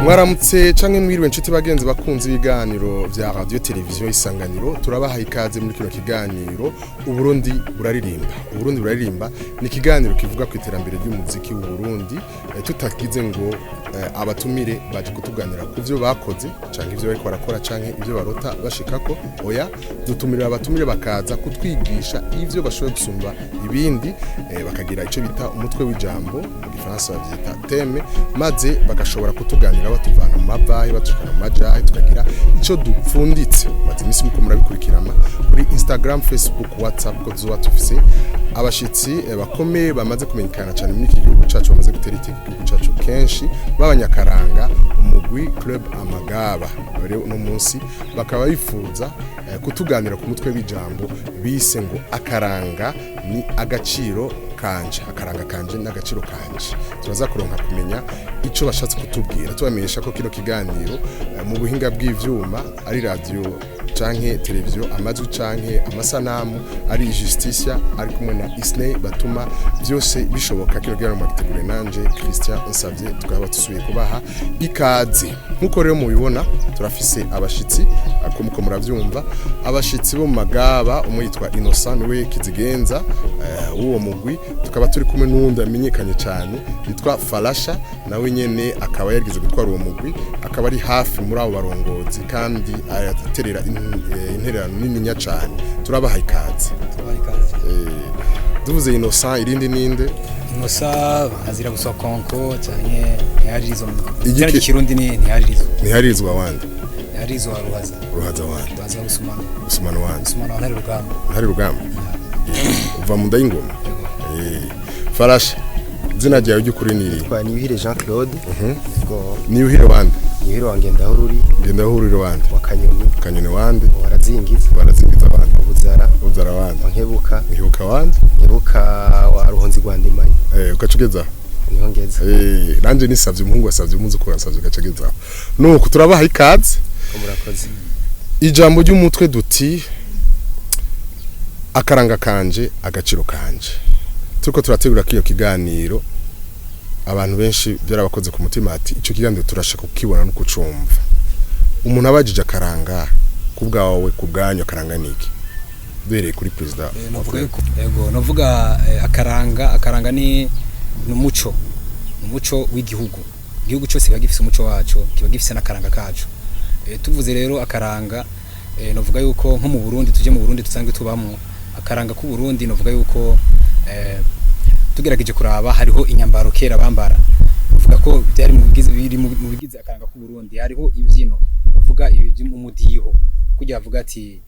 Mwaramutse canke mwiriwe nshuti bagenzi bakunze ibiganiro vya radio televiziyo Isanganiro turabaha ikaze muri kino kiganiro Uburundi buraririmba. Uburundi buraririmba ni ikiganiro kivuga ku iterambere ry'umuziki w'u Burundi tutagize ngo abatumire baje kutuganira ku byo bakoze canke ivyo bariko barakora canke ivyo barota bashikako oya dutumirira abatumire bakaza kutwigisha ivyo bashoboye gusumba ibindi bakagira ico bita umutwe w'ijambo mu gifaransa bavyita teme maze bagashobora kutuganira batuvana mu mavahe batukana mu majahe tukagira ico dupfunditse maze imisi muko murabikurikirana kuri Instagram, Facebook, WhatsApp ko zuba tufise abashitsi bakomeye bamaze kumenyekana cyane muri iki gihugu cacu bamaze gutera iteka igihugu cacu kenshi b'abanyakaranga umugwi Club Amagaba rero uno munsi bakaba bifuza kutuganira ku mutwe w'ijambo bise ngo akaranga ni agaciro kanje akaranga kanje n'agaciro kanje turaza kuronka kumenya ico bashatse kutubwira tubamenyesha ko kino kiganiro mu buhinga bw'ivyuma ari radio canke televiziyo amajwi canke amasanamu ari Justicia ari kumwe na Isney batuma byose bishoboka kino gihe mu gitegure nanje Christian Nsavye tukaba tusubiye kubaha ikaze nkuko rero mubibona turafise abashitsi akomuko muravyumva abashitsi bo Magaba umwitwa Innocent we kizigenza uwo mugwi tukaba turi kumwe n'undi amenyekanye cyane yitwa Falasha nawe nyene akaba yagize gutwara uwo mugwi akaba ari hafi muri abo barongozi kandi ayaterera intererano nini cyane turabaha ikaze duvuze Innocent irindi ninde Innocent azira gusokonko cyane ntiharizo igiki kirundi ntiharizwa wandi ntiharizo ruhaza wandi baza Usman wandi Usman hari rugamba uva mu ndayingoma Falasha zina ryawe ry'ukuri niri kwa Niwihire Jean Claude Niwihire wandi Niwihire wangenda hururi wandi wa Kanyoni wandi warazingiza wandi Uzara wandi nkebuka wandi wa Ruhonzi Rwandimanye ukacugeza niho ngeze nanje nisavye umuhungu wasavye umuzi ko yasavye gacageza nuko turabaha ikaze murakoze ijambo ry'umutwe duti akaranga kanje agaciro kanje turiko turategura kiyo kiganiro abantu benshi byarabakoze ku mutima ati ico kiganiro turashaka kukibona no kucumva umuntu abajije akaranga kubwawe kubganyo akaranga niki bereye kuri president novuga akaranga ni umuco w'igihugu igihugu cyose kiba gifise umuco wacu kiba gifise n'akaranga kacu tuvuze rero akaranga novuga yuko nko mu Burundi tuje mu Burundi tusanzwe tubamwo akaranga ku Burundi novuga yuko tugerageje kuraba hariho inyambaro kera bambara uvuga ko byari mu bigize akaranga ku Burundi hariho imbyino uvuga umudiho kujya avuga ati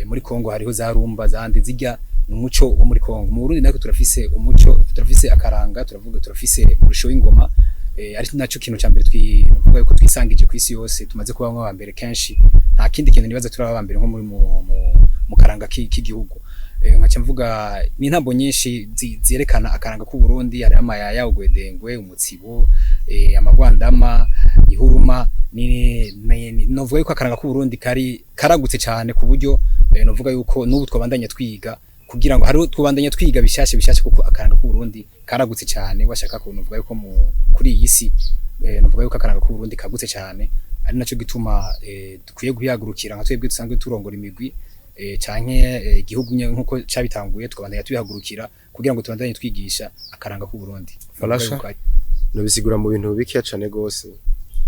muri Kongo hariho za rumba zandi zijya n'umuco wo muri Kongo mu Burundi nako turafise umuco turafise akaranga turafise murusho w'ingoma ari naco kintu cyambere twivuga ko twisangije ku isi yose tumaze kuba bamwe bambere kenshi nta kindi kintu nibaza turaba bambere nko muri mu karanga k'igihugu nkaca mvuga ni ntambo nyinshi zerekana akaranga ku Burundi hari amayaya ugwedengwe umutsibo amagwandama ihuruma ni novuga yuko akaranga ku Burundi karagutse cyane ku buryo novuga yuko n'ubu twabandanya twiga kugira ngo hari twabandanya twiga bishashe kuko akaranga ku Burundi karagutse cyane washaka ko novuga yuko kuri iyi si novuga yuko akaranga ku Burundi kagutse cyane ari naco gituma dukwiye guhagurukira nka twebwe dusanzwe turongora imigwi canke igihugu nkuko cabitanguye twabandanya tubihagurukira kugira ngo tubandanye twigisha akaranga ku Burundi Falasha no bisigura mu bintu bikiya cyane gose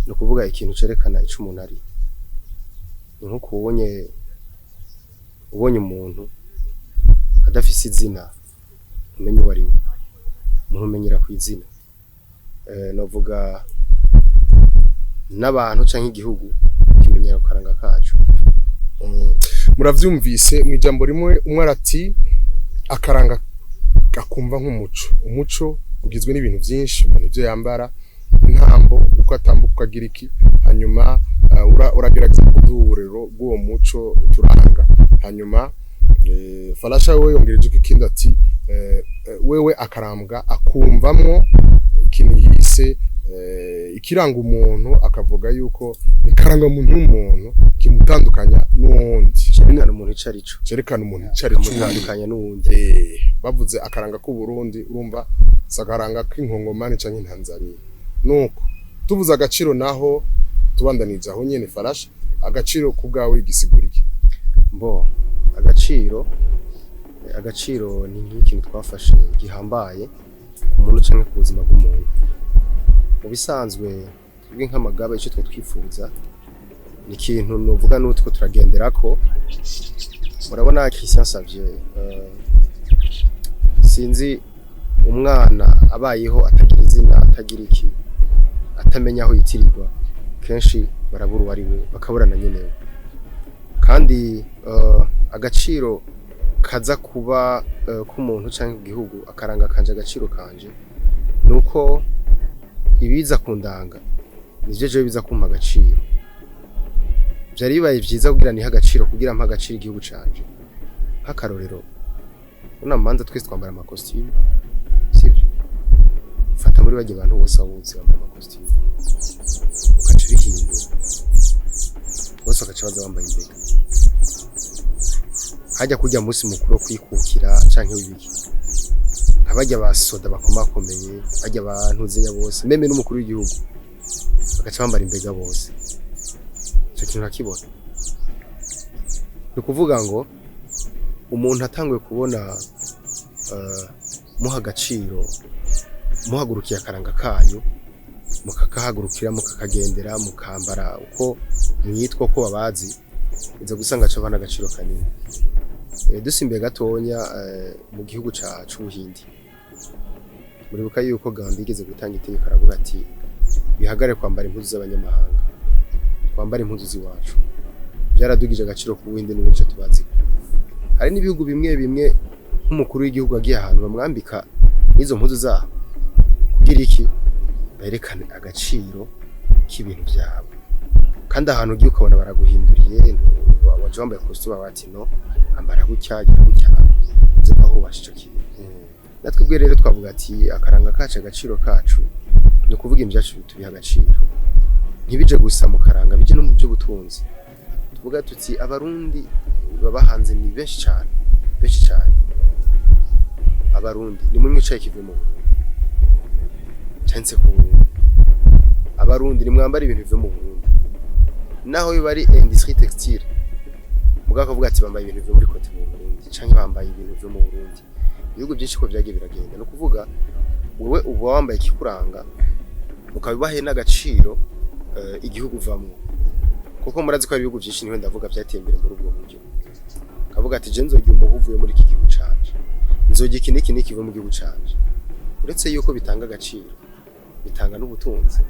no kuvuga ikintu cerekana ico umuntu ari nkuko ubonye umuntu adafise izina umenye wari we umuntu umenyera ku izina novuga n'abantu canke igihugu kimenyera akaranga kacu muravyumvise mu ijambo rimwe umwe arati akaranga gakumva umuco ugizwe n'ibintu byinshi umuntu ivyo yambara intambo uko atambuka ukagira iki hanyuma uragerageza kuduhuriro bw'uwo muco uturanga hanyuma Falasha we yongereje ko ikindi ati wewe akarambwa akumvamwo ikintu yise ikiranga umuntu akavuga yuko ikaranga muntu y'umuntu kimutandukanya n'uwundi cerekana umuntu icarico kimutandukanya n'uwundi bavuze akaranga ku Burundi urumva sakaranga k'inkongomani canke Tanzania nuko tuvuze agaciro naho tubandanije aho nyene Farashi agaciro ku bwawe igisigurike Mbo agaciro ni nk'ikintu twafashe gihambaye ku muntu canke ku buzima bw'umuntu. Mu bisanzwe twebwe nk'amagaba icyo twe twifuza ni ikintu nuvuga n'utwo turagenderako. Murabona Christian Xavier sinzi umwana abayeho atagira izina atagira iki atamenya aho yitirirwa kenshi barabura uwari we bakaburana nyenewe kandi agaciro kaza kuba k'umuntu cyangwa igihugu akaranga kanje agaciro kanje nuko ibiza kundanga nivyo je biza kumpa agaciro byari bibaye byiza kugira ni agaciro kugira mpa agaciro igihugu canje nk'akarorero una manza twese twambara amakositimu sibyo fata muri bagiye abantu bose abunzi bambara amakositimu ukaca bihinda bose bakaca baza bambaye imbega hajya kujya munsi mukuru kwikukira canke wibiki abajya basoda bakomakomeye bajya abantu zinya bose meme n'umukuru w'igihugu bakaca bambara imbega bose cyo kintu nakibona nukuvuga ngo umuntu atanguye kubona muha agaciro muhagurukiye akaranga kayo mukakahagurukira mukakagendera mukambara uko mwitwa ko babazi iza gusanga cabana agaciro kanini dusimbe gatonya mu gihugu cacu Buhindi muribuka yuko Gandhi igeze gutanga itegeko aravuga ati bihagare kwambara impuzu z'abanyamahanga kwambara impuzu ziwacu byaradugije agaciro ku Buhindi n'ubuce tubazi hari n'ibihugu bimwe bimwe nk'umukuru w'igihugu agiye ahantu bamwambika n'izo mpuzu zaho kugira iki berekane agaciro k'ibintu byabo kandi ahantu ugiye ukabona baraguhinduriye waje wambaye costume bati no ambara gutya nze bahubashije kintu natwe bwe rero twavuga ati akaranga kacu agaciro kacu no kuvuga ibyacu tubiha agaciro ntibije gusa mu karanga bije no mu byo butunzi tuvuga tuti abarundi baba hanze ni benshi cyane abarundi ni mwe mwicaye kivemo chance ku abarundi ni mwambara ibintu bivuye mu Burundi naho bibari industrie textile mugaka kuvuga ati bambaye ibintu bivuye muri kote mu Burundi canke bambaye ibintu bivuye mu Burundi ibihugu byinshi ko byagiye biragenda no kuvuga wewe uba wambaye kikuranga ukabibahe n'agaciro igihugu vamwe kuko murazi ko ibihugu byinshi niho ndavuga byateye imbere muri ubwo buryo kavuga ati je nzogiye umuhuvuye muri iki gihugu canje nzogiye iki niki kivuye mu gihugu canje uretse yuko bitanga agaciro bitanga n'ubutunzi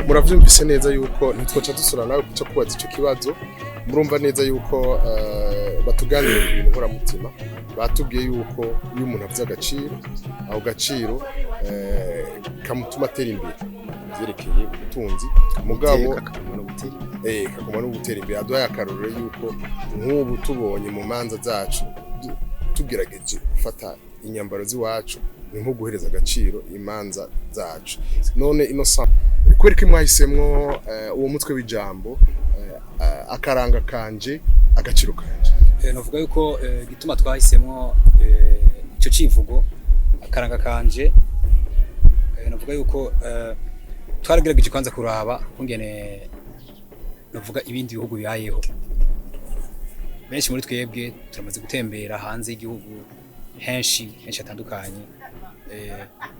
muravyumvise neza yuko ntitwoca dusura nawe cyo kubaza ico kibazo murumva neza yuko batuganira ibintu nkora mutima batubwiye yuko iyo umuntu avuze agaciro aho gaciro kamutuma atera imbere byerekeye ubutunzi mugabo kakoma no gutera imbere aduhaye akarorero yuko nk'ubu tubonye mu manza zacu tugerageje gufata inyambaro ziwacu ni nko guhereza agaciro imanza zacu none Innocent kweri ko mwahisemwo uwo mutwe w'ijambo akaranga kanje agaciro kanje navuga yuko gituma twahisemwo ico civugo akaranga kanje navuga yuko twaragerageje kwanza kuraba kungene navuga ibindi bihugu byayeho benshi muri twebwe turamaze gutembera hanze y'igihugu henshi atandukanye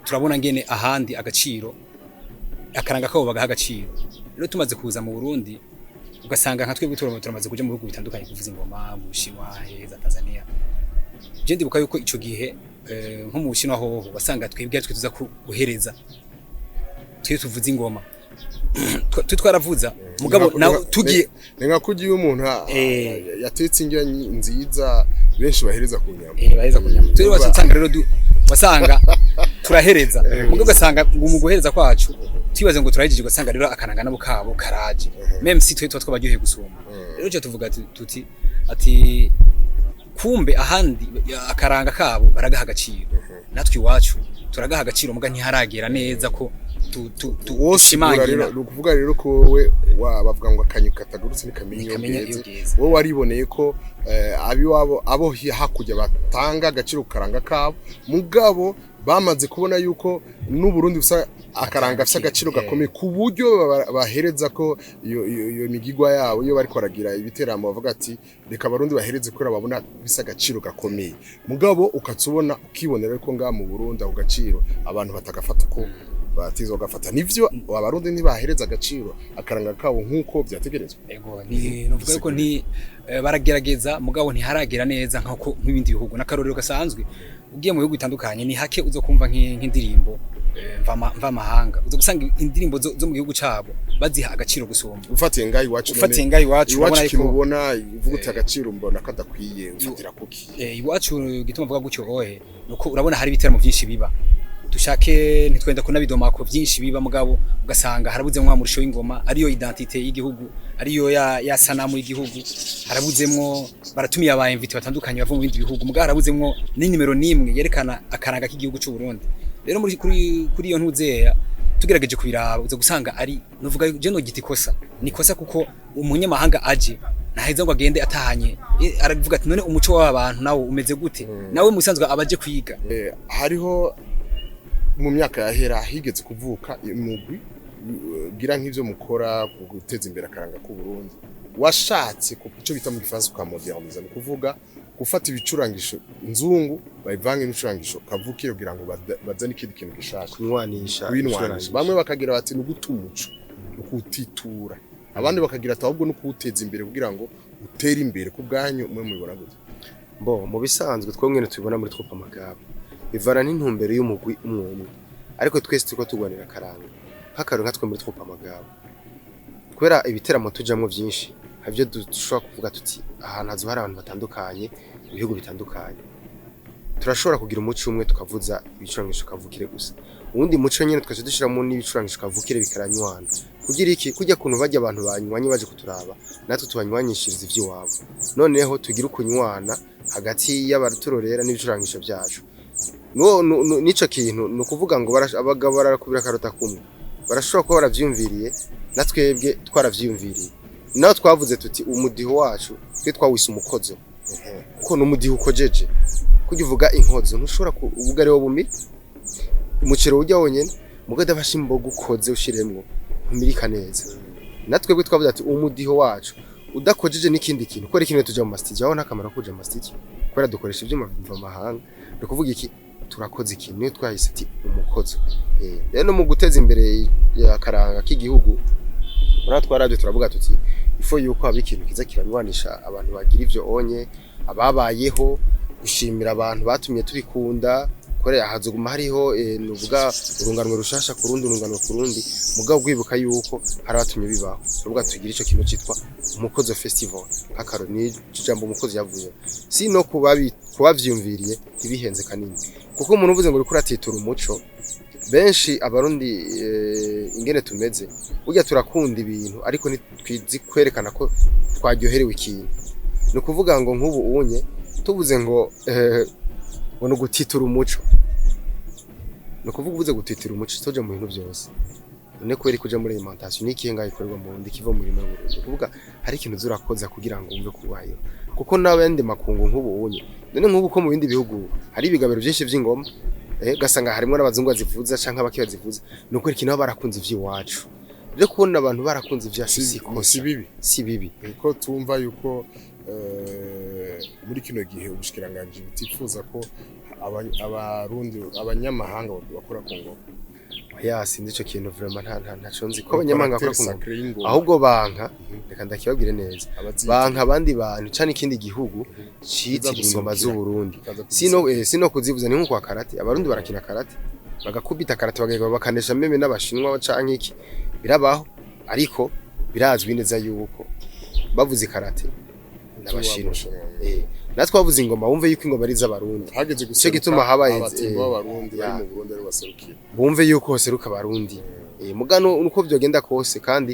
turabona ngene ahandi agaciro akaranga kabo bagaha agaciro rero tumaze kuza mu Burundi ugasanga nka twebwe turamaze kuja mu bihugu bitandukanye kuvuza ingoma mu Bushinwa za Tanzania je ndibuka yuko ico gihe nko mu Bushinwa ho basanga twebwe tuza guhereza twe tuvuza ingoma twaravuza mugabo nawe tugiye nka kugiye umuntu yatetse indya nziza benshi bahereza ku nyama baheza ku nyama turi wasanga rero wasanga turahereza mugabo gasanga mu guhereza kwacu twibaze ngo turayigije gasanga rero akananga nabo kabo karaje même si twe twabaryoheye gusoma rero cyo tuvuga tuti ati kumbe ahandi akaranga kabo baragaha agaciro natwe iwacu turagaha agaciro muga ntiharagera neza ko tuwoshimangira ukuvuga rero ko we bavuga ngo akanyu katagurutse nikamenye wowe wariboneye ko abiwabo abo hakujya batanga agaciro karanga kabo mugabo bamaze kubona yuko n'u Burundi busa akaranga afite agaciro gakomeye ku buryo bahereza ko iyo migigwa yabo iyo bari koragira ibiteramo bavuga ati reka abarundi bahereze ko babona bisa agaciro gakomeye mugabo ukatsubona ukibonera ko nga mu Burundi ako gaciro abantu batagafata ko batizo gafata nivyo abarundi ntibahereza agaciro akaranga kabo nkuko byategerezwa ego ni nuvuga ko ni baragerageza mugabo ntiharagera neza nkako nk'ibindi bihugu n'akarorero gasanzwe ugiye mu bihugu bitandukanye ni hake uzo kumva nk'indirimbo mva mahanga uzo gusanga indirimbo zo mu gihugu cabo baziha agaciro gusumba ufatiye ngayi wacu urabona kimubona ivuguta agaciro mbona kadakwiye ufatira kuki iwacu gituma mvuga gutyo ohe nuko urabona hari ibiteramo byinshi biba dushake ntitwenda kunabidomako byinshi biba mugabo ugasanga harabuzemwe amurisho y'ingoma ariyo identité y'igihugu ariyo ya sanamu y'igihugu harabuzemwo baratumiye aba invite batandukanye bava mu bindi bihugu mugabo harabuzemwo ni nimero nimwe yerekana akaranga k'igihugu cy'u Burundi rero muri kuri iyo ntuzeya tugerageje kubiraba uzo gusanga ari nuvuga je no gitikosa nikosa kuko umunyamahanga aje naheza ngo agende atahanye aravuga ati none umuco w'abantu nawo umeze gute nawe musanzwe abaje kwiga hariho mu myaka yahera higeze kuvuka umugwi gira nk'ivyo mukora guteza imbere akaranga ku Burundi washatse ku cyo bita mu gifaransa kwa modernize no kuvuga gufata ibicurangisho nzungu bayivange n'icurangisho kavukire kugira ngo bazane ikindi kintu gishaka kunwanisha bamwe bakagira bati n'ugutumuco n'ukutitura abandi bakagira ati ahubwo n'ukuteza imbere kugira ngo utere imbere ku bwanyu mwe mubibona gute mu bisanzwe twongene tubibona muri Tropa Magabo ivana n'intumbero y'umugwi umwe ariko twese tuko tugwanira akaranga hakaro nkatwe muri Tropa Magabo kubera ibiteramo tujamwe byinshi havyo dushobora kuvuga tuti ahantu hazo hari abantu batandukanye ibihugu bitandukanye turashobora kugira umuco umwe tukavuza ibicurangisho kavukire gusa ubundi muco nyene twaje dushiramo n'ibicurangisho kavukire bikaranywana kugira iki kujya kuntu bajya abantu banywanye baje kuturaba natwe tubanywanyishiriza ivy'iwabo noneho tugira ukunywana hagati y'abaturorera n'ibicurangisho byacu nico kintu nukuvuga ngo abagabo barakubira karota kumwe barashobora kuba baravyumviriye natwebwe twaravyumviriye naho twavuze tuti umudiho wacu twe twawise umukozo kuko n'umudiho ukojeje kujya uvuga inkozo ntushobora kuvuga ariwo bumi umucero ujya wonyene mugada bashimbo gukoze ushiremwo ntumirika neza natwebwe twavuze ati umudiho wacu udakojeje n'ikindi kintu ko ikintu tuja mu mastage aho nakamara kuja mu mastage kwera dukoresha ivyuma biva mahanga no kuvuga iki turakoze ikintu niyo twahise ati umukozo rero mu guteza imbere akaranga k'igihugu twaraje turavuga tuti ifo yuko haba ikintu kiza kiranywanisha abantu bagira ivyo onye ababayeho gushimira abantu batumye turikunda kore ahazuguma hariho nuvuga urunganwe rushasha kurundi urunganwe kurundi mugabo gwibuka yuko hari abatumye bibaho tuvuga tugira ico kintu citwa umukozo festival akaro ni jambo umukozi yavuye si no kubavyumviriye ibihenze kanini kuko umuntu uvuze ngo uri kuratitura umuco benshi abarundi ingene tumeze burya turakunda ibintu ariko ntitwizi kwerekana ko twaryoherewe ikintu no kuvuga ngo nk'ubu unye tubuze ngo no gutitura umuco no kuvuga ubuze gutitira umuco toje mu bintu byose none kweri kuja muri alimentation n'ikihenga ikorwa mu ndi kiva muri Burundi kuvuga hari ikintu zurakoza kugira ngo umve kubayo kuko nabende makungu nk'ubu unye none nk'ubu ko mu bindi bihugu hari ibigabiro byinshi vy'ingoma gasanga harimo n'abazungu bazivuza canke abakiba zivuza no kweri kintu barakunze ivy'iwacu byo kubona abantu barakunze ivyashisi si bibi ko tumva yuko muri kino gihe ubushikiranganje butifuza ko abarundi abanyamahanga bakora ku ngoma sinzi ico kintu vraiment ntaco nzi ko abanyamahanga bakora ku ngoma ahubwo banka reka ndakibabwire neza banka abandi bantu cyane ikindi gihugu citira ingoma z'u Burundi sino kuzivuza ni nko kwa karate abarundi barakina karate bagakubita karate bakanesha meme n'abashinwa canke iki birabaho ariko birazwi neza yuko bavuze karate n'abashinwa natwe bavuze ingoma wumve yuko ingoma ari z'abarundi hageze cyo gituma habaye abatimbo b'abarundi bari mu Burundi ari baserukira bumve yuko hoseruka abarundi mugano uko byogenda kose kandi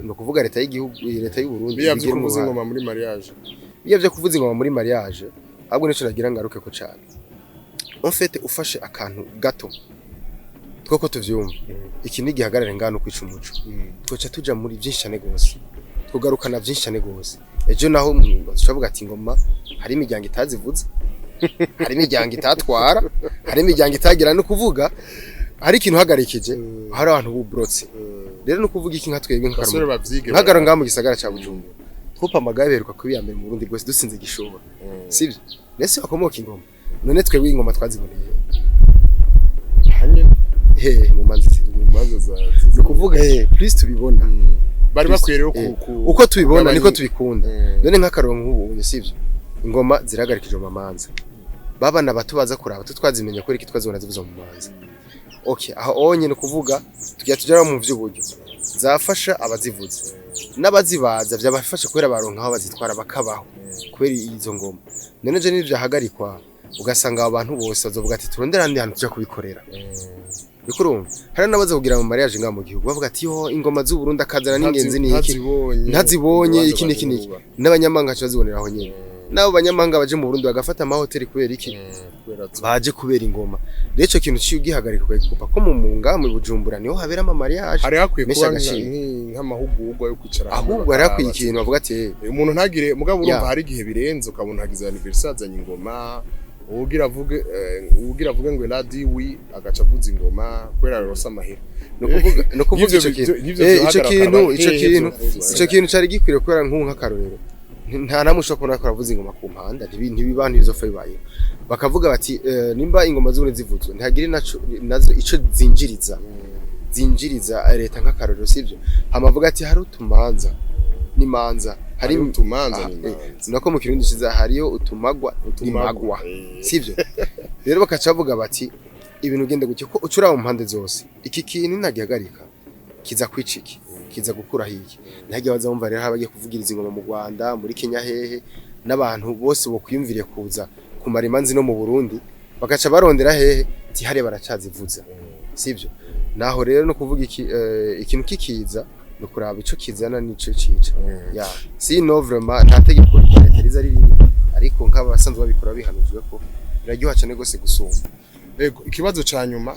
no kuvuga leta y'igihugu leta y'u Burundi biyavye kuvuza ingoma muri mariage biyavye kuvuza ingoma muri mariage ahubwo nico nagira ngaruke ko cyane en fait ufashe akantu gato twoko tuvyumva iki ni gihagarare ngano kwica umuco twoca tuja muri byinshi cyane gose tugarukana byinshi cyane gose ejo naho twavuga ati ingoma hari imiryango itazivuze hari imiryango itatwara hari imiryango itagira no kuvuga hari ikintu hagarikije hari abantu bubrotse rero no kuvuga iki nka twebwe nkagaro ngamo gisagara ca Bujumbura kupa magaberuka kubiyambere mu Burundi bwose dusinze gishobora sivyo nese bakomoka ingoma none twebwe ingoma twaziboneye hanye mu manzi za no kuvuga please tubibona bari bakwiye rero uko tubibona niko tubikunda none nk'akarongo nk'ubu sivyo ingoma ziragarikije mu manza babana bato baza kuraba tutwazimenya ko iki twazibona zivuza mu manza okay aho onye no kuvuga tugiye tujara mu vy'uburyo zafasha abazivuze n'abazibaza byabafasha kwera baronka aho bazitwara bakabaho kwera izo ngoma none je n'ivyo hagarikwa ugasanga abantu bose bazovuga ati turondera ndi hantu tujya kubikorera bikurumva hari nabaze kugira mu mariage ngamo mu gihugu bavuga ati yo ingoma z'u Burundi akazana n'ingenzi niki ntazibonye iki niki n'abanyamanga cyazibonera aho nyene nabo banyamanga baje mu Burundi bagafata amahoteli kubera iki baje kubera ingoma rero ico kintu cyugihagarika kwekupa ko mu munga mu Bujumbura niho habera ama mariage hari hakwiye kuba nk'amahugurwa yo kwicara ahubwo hari hakwiye ikintu bavuga ati umuntu ntagire mugabo urumva hari igihe birenze ukabona hagize anniversaire azanye ingoma ugira avuge ngo ladi wi agaca avuza ingoma kwera rosa mahera no kuvuga ico kintu cari gikwiriye kwera nk'akarorero nta namusho kubona ko aravuza ingoma ku mpanda ntibibana bizofa bibaye bakavuga bati nimba ingoma z'ubune zivuzwe ntihagire nazo ico zinjiriza leta nk'akarorero sivyo hamavuga ati hari utumanza n'imanza hari utumanza nako mu kirundi ciza hariyo utumagwa sivyo rero bakaca bavuga bati ibintu ugende gutyo ko ucura mu mpande zose iki kintu ntagihagarika kiza kwiciki kiza gukura hiki ntajya bazumva rero habagiye kuvugiriza ingoma mu Rwanda muri Kenya hehe n'abantu bose bo kwiyumviriye kuza kumara imanzi no mu Burundi bakaca barondera hehe ti hare baracazivuza sivyo naho rero no kuvuga iki ikintu kikiza no kuraba ico kizana nico cica ya si no vraiment nta tegeko leta ari ribi ariko nk'abasanzwe babikora bihanujwe ko biraryoha cyane gose gusumba ego ikibazo ca nyuma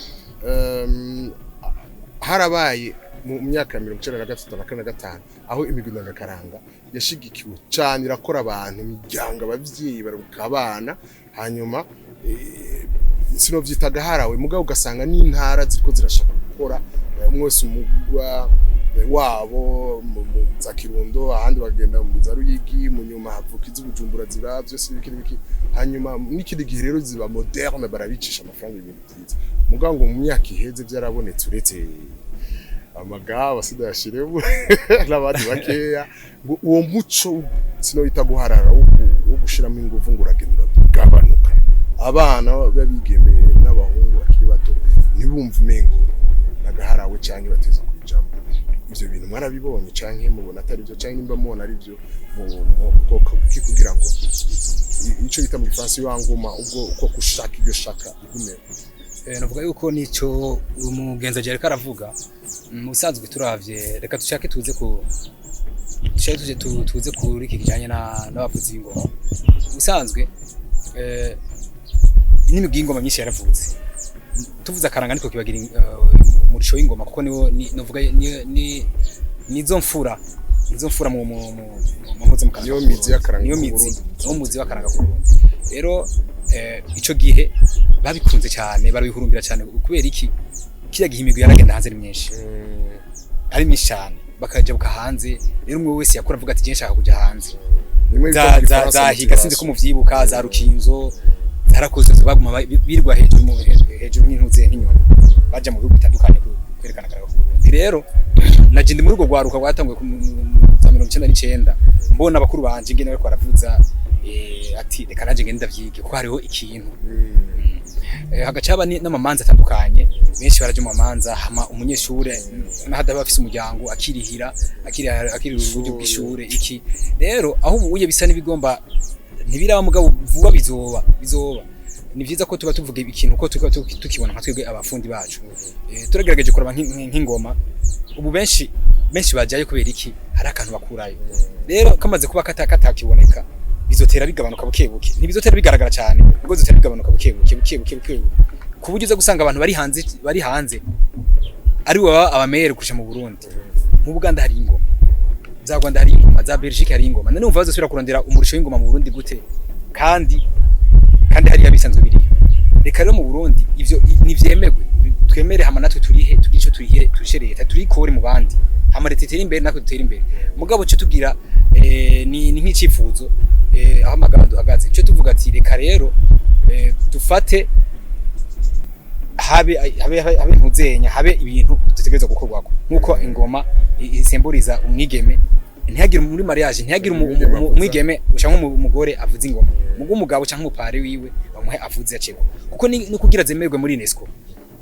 harabaye mu myaka 1993 aho imigunda karanga yashigikiwe cyane irakora abantu imiryango abavyeyi baruka abana hanyuma sino vyitaga harawe mugabo ugasanga n'intara ziriko zirashaka gukora mwese umugwa wabo mu za Kirundo ahandi bagenda mu za Ruyigi mu nyuma havuka iz'Ubujumbura ziravyo sibiki hanyuma n'ikindi gihe rero ziba moderne barabicisha amafaranga ibintu byiza mugabo ngo mu myaka iheze byarabonetse uretse amagaba sidashiremo n'abandi bakeya ngo uwo muco sino yita guharara wo gushiramo ingufu ngo uragenda gabanuka abana babigemeye n'abahungu bakiri bato ntibumva mengo nagaharawe cyangwa bateza kujamo ivyo bintu mwarabibonye canke mubona atari byo canke nimba mubona ari byo mu kugira ngo ico bita mu France y'angoma ubwo uko kushaka ibyo shaka igumera navuga yuko nico umugenza je ariko aravuga musanzwe turavye reka dushake tuze kuri iki kijanye n'abavuzi b'ingoma musanzwe n'imigwi y'ingoma myinshi yaravutse tuvuze akaranga niko kibagira umurisho w'ingoma kuko niwo novuga nizo mfura mu mpuze mukanwa niyo mizi y'akaranga niyo muzi w'akaranga ku Burundi rero ico gihe babikunze cyane barabihurumbira cyane kubera iki kiya gihe imigwi yaragenda hanze ari myinshi cyane bakaje bukahanze rero umwe wese yakora avuga ati je nshaka kujya hanze za sinzi ko muvyibuka za Rukinzo zarakoze baguma birwa hejuru nk'intuze nk'inyoni baje mu bihugu bitandukanye kwerekana karanga ku Burundi rero naje ndi muri urwo gwaruka rwatanguye ku 1999 mbona abakuru banje ngene bariko baravuza ati reka naje ngende ndavyige kuko hariho ikintu hagacaba n'amamanza atandukanye benshi baraje mu mamanza hama umunyeshure nahadaba afise umuryango akirihira uburyo bw'ishure iki rero aho ubuye bisa n'ibigomba ntibiraba mugabo vuba bizoba ni vyiza ko tuba tuvuga ikintu ko tukibona nka twebwe abafundi bacu turagerageje kuraba nk'ingoma ubu benshi bajaye kubera iki hari akantu bakurayo rero kamaze kuba katakiboneka bizotera bigabanuka bukebuke ntibizotera bigaragara cyane ubwo bizotera bigabanuka bukebuke ku buryo uza gusanga abantu bari hanze ari baba abamere kusha mu Burundi mu Buganda hari ingoma za Rwanda hari ingoma za Belgique hari ingoma none umva bazosubira kurondera umurisho w'ingoma mu Burundi gute kandi hari yabisanzwe biri reka rero mu Burundi ivyo nivyemerwe twemere hama natwe turihe tugico turishereye turikore mu bandi hama leta itera imbere natwe dutera imbere mugabo cyo tugira ni nk'icifuzo aho amagara duhagaze cyo tuvuga ati reka rero dufate habe ntuzenya habe ibintu dutegereza gukorwako nkuko ingoma isemburiza umwigeme ntihagire muri mariage ntihagire umwigeme cyangwa umugore avuza ingoma mugo umugabo cyangwa umupare wiwe bamuhe avuze yaceko kuko ni kugira zemerwe muri UNESCO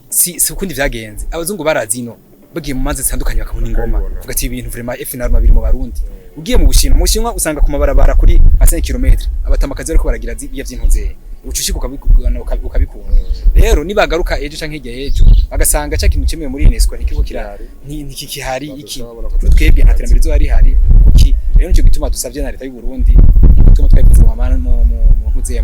si ukundi vyagenze abazungu barazino bagiye mu manzi zitandukanye bakabona ingoma vuga ati ibintu vraiment FNR biri mu Barundi ugiye mu Bushinwa usanga ku mabarabara kuri 5 km abatamakazi bariko baragira vy'intuze ucushika ukabikunda rero nibagaruka ejo canke hirya ejo bagasanga cya kintu cyemewe muri UNESCO nikiko kirari ntikikihari iki twebwe nta terambere zo ari hari iki rero nicyo gituma dusavye na leta y'u Burundi gituma twabivuze mu mamana mu ntuze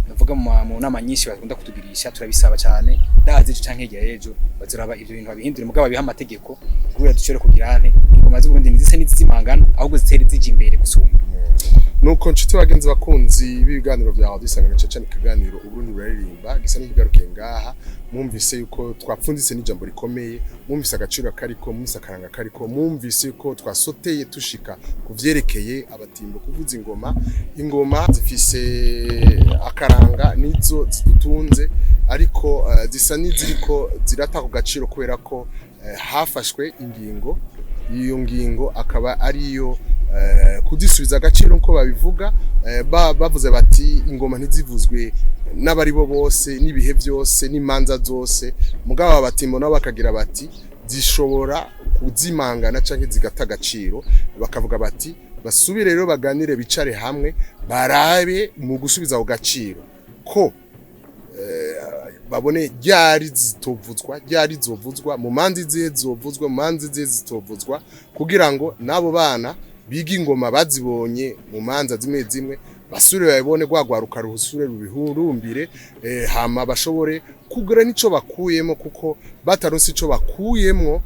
navuga mu nama nyinshi bakunda kutugirisha turabisaba cyane ndazi ejo canke hirya ejo bazuraba ivyo bintu babihindure mugabo biha amategeko kugira dushobore kugira ante ingoma z'u Burundi nizise n'izimangana ahubwo zitera zije imbere gusumba nuko nshuti bagenzi bakunzi b'ibiganiro bya Radio Isanganiro cyane kiganiro Uburundi buraririmba gisa n'igaruke ngaha mwumvise yuko twapfunditse n'ijambo rikomeye mwumvise agaciro kariko mwumvise akaranga kariko mwumvise yuko twasoteye tushika kuvyerekeye abatimbo kuvuza ingoma zifise akaranga nizo zidutunze ariko zisa n'iziriko zirata ku gaciro kubera ko hafashwe ingingo iyo ngingo akaba ariyo kudisubiza agaciro nko babivuga bavuze bati ingoma ntizivuzwe n'abari bo bose n'ibihe byose n'imanza zose mugabo abatimbo nabo bakagira bati zishobora kuzimangana canke zigata agaciro bakavuga bati basubire rero baganire bicare hamwe barabe mu gusubiza ku gaciro ko babone ryari zovuzwa mu manzi zizovuzwa mu manzi zitovuzwa kugira ngo nabo bana biga ingoma bazibonye mu manza zimwe basure babone gwagwaruka ruhusure rubihurumbire hama bashobore kugura nico bakuyemo kuko bataronse ico bakuyemo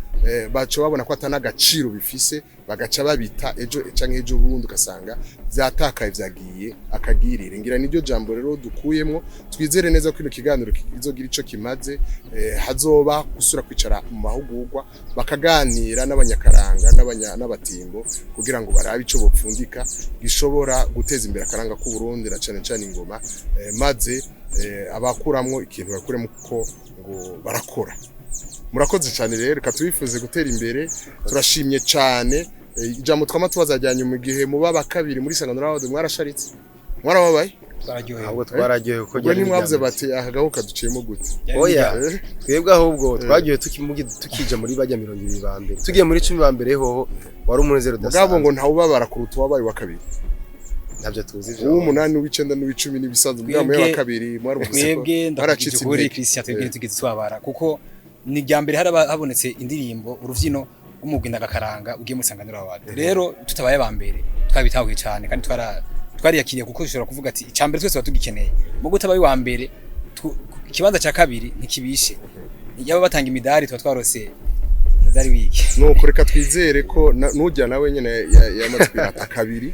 baco babona ko atana gaciro bifise bagaca babita ejo canke ejo bundi ugasanga vyatakaye vyagiye akagirire ngira niryo jambo rero dukuyemo twizere neza ko ino kiganiro kizogira ico kimaze hazoba gusura kwicara mu mahugurwa bakaganira n'abanyakaranga n'abatimbo kugira ngo barabe ico bopfundika gishobora guteza imbere akaranga ku Burundi na cane ingoma maze abakuramwo ikintu bakuremo ko ngo barakora murakoze cyane rero katubifuze gutera imbere turashimye cyane ijambo twama tubazajyanye mu gihe muba bakabiri muri Isanganiro Radio mwarasharitse mwarababaye twararyohewe ko ryari mwavuze bati ahagaho kaduciyemo gute oya twebwe ahubwo twagiye tukija muri bajya 20 ba mbere tugiye muri 10 ba mbere hoho wari umunezero dasanzwe mugabo ngo ntawubabara kuruta wabaye wa kabiri ntabyo tuzi byo umunani w'icenda n'uw'icumi n'ibisanzwe bwamo ya bakabiri mwebwe ndakije kuri Christian twebwe tugize twabara kuko ni ryambere habonetse indirimbo uruvyino rw'umugwinda gakaranga ugiye mu Isanganiro Radio rero tutabaye ba mbere twabitahuye cyane kandi twariyakiriye kuko dushobora kuvuga ati icambere twese batugikeneye mu gutabaye wa mbere ikibanza cya kabiri ntikibishe yaba batanga imidari twarose umudari wiki no kureka twizere ko nujya nawe nyene yamaze kwirata kabiri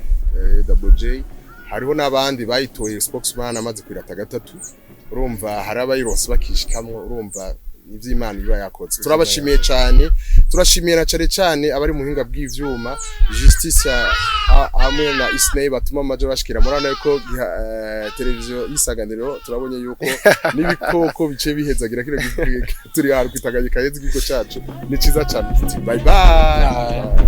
Double J hariho nabandi bayitoye spokesman amaze kwirata gatatu urumva hari abayirose bakishikamwe urumva ivy'Imana iba yakoze turabashimiye cyane turashimiye na cyane abari muhinga bw'ivyuma justice hamwe na Isnay batuma amaje bashikira murana ko televiziyo y'Isanganiro turabonye yuko nibikoko bice bihezagira kire turi hari kwitaganyika yezi gigo cyacu ni ciza cyane bye bye